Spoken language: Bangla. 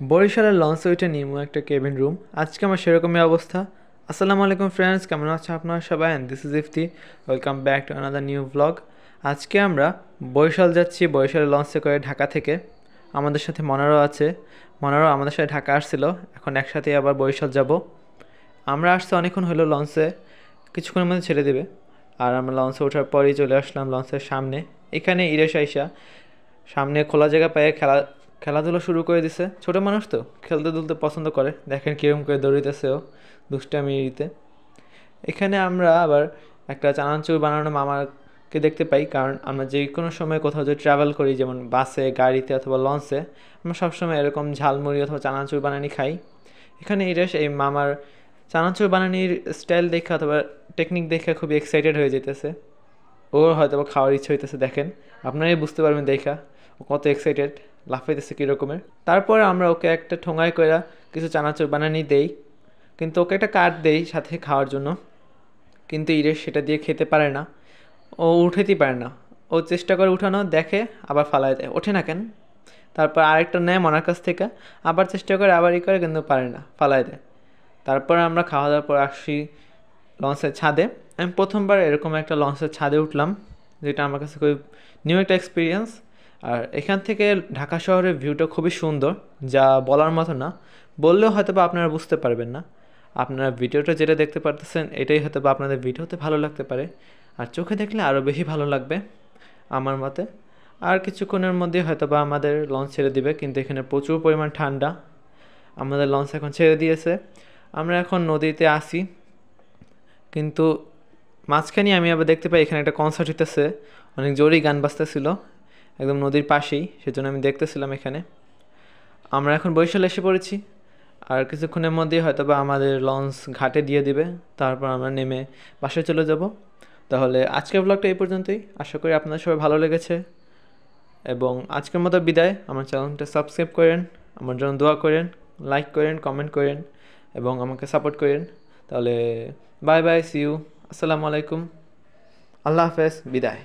বরিশালের লঞ্চে উঠে নিমু একটা কেবিন রুম। আজকে আমার সেরকমই অবস্থা। আসসালামু আলাইকুম ফ্রেন্ডস, কেমন আছেন আপনারা সবাই? And this is Ifti. Welcome back to another new blog. আজকে আমরা বরিশাল যাচ্ছি, বরিশালের লঞ্চে করে ঢাকা থেকে। আমাদের সাথে মনারও আছে। মনারও আমাদের সাথে ঢাকা আসছিল, এখন একসাথে আবার বরিশাল যাব। আমরা আসতে অনেকক্ষণ হলো লঞ্চে, কিছুক্ষণের মধ্যে ছেড়ে দেবে। আর আমরা লঞ্চে ওঠার পরেই চলে আসলাম লঞ্চের সামনে। এখানে ইরেশ আইসা সামনে খোলা জায়গা পেয়ে খেলাধুলা শুরু করে দিছে। ছোটো মানুষ তো খেলতে দুলতে পছন্দ করে, দেখেন কীরকম করে দৌড়িতেছে ও দুষ্টামিতে। এখানে আমরা আবার একটা চানাচুর বানানো মামাকে দেখতে পাই, কারণ আমরা যে কোনো সময় কোথাও যদি ট্রাভেল করি, যেমন বাসে, গাড়িতে অথবা লঞ্চে, আমরা সবসময় এরকম ঝালমুড়ি অথবা চানাচুর বানানি খাই। এখানে এই মামার চানাচুর বানানির স্টাইল দেখে অথবা টেকনিক দেখে খুবই এক্সাইটেড হয়ে যেতেছে। ওর হয়তো খাওয়ার ইচ্ছে হইতেছে, দেখেন আপনারাই বুঝতে পারবেন দেখা ও কত এক্সাইটেড, লাফাইতেছে কীরকমের। তারপরে আমরা ওকে একটা ঠোঙায় করে কিছু চানাচুর বানানি দেই, কিন্তু ওকে একটা কাঠ দেই সাথে খাওয়ার জন্য। কিন্তু ইরেশ সেটা দিয়ে খেতে পারে না, ও উঠাতেই পারে না। ও চেষ্টা করে উঠানো, দেখে আবার ফালায় দেয়, ওঠে না কেন। তারপর আরেকটা নেয় মনার কাছ থেকে, আবার চেষ্টা করে, আবার ই করে, কিন্তু পারে না, ফালায় দেয়। তারপর আমরা খাওয়া দাওয়ার পর আসি লঞ্চের ছাদে। আমি প্রথমবার এরকম একটা লঞ্চের ছাদে উঠলাম, যেটা আমার কাছে খুবই নিউ একটা এক্সপিরিয়েন্স। আর এখান থেকে ঢাকা শহরের ভিউটা খুবই সুন্দর, যা বলার মতো না। বললেও হয়তো বা আপনারা বুঝতে পারবেন না। আপনারা ভিডিওটা যেটা দেখতে পারতেছেন, এটাই হয়তো বা আপনাদের ভিডিওতে ভালো লাগতে পারে, আর চোখে দেখলে আরও বেশি ভালো লাগবে আমার মতে। আর কিছুক্ষণের মধ্যে হয়তো বা আমাদের লঞ্চ ছেড়ে দিবে, কিন্তু এখানে প্রচুর পরিমাণ ঠান্ডা। আমাদের লঞ্চ এখন ছেড়ে দিয়েছে, আমরা এখন নদীতে আসি। কিন্তু মাঝখানে আমি আবার দেখতে পাই এখানে একটা কনসার্ট হইতেছে, অনেক জোরেই গান বাজতেছিল একদম নদীর পাশেই, সেজন্য আমি দেখতেছিলাম এখানে। আমরা এখন বরিশাল এসে পড়েছি, আর কিছুক্ষণের মধ্যেই হয়তো বা আমাদের লঞ্চ ঘাটে দিয়ে দিবে, তারপর আমরা নেমে বাসায় চলে যাব। তাহলে আজকের ব্লগটা এই পর্যন্তই, আশা করি আপনাদের সবাই ভালো লেগেছে। এবং আজকের মতো বিদায়। আমার চ্যানেলটা সাবস্ক্রাইব করেন, আমার জন্য দোয়া করেন, লাইক করেন, কমেন্ট করেন এবং আমাকে সাপোর্ট করেন। তাহলে বাই বাই, সি ইউ, আসসালামু আলাইকুম, আল্লাহ হাফেজ, বিদায়।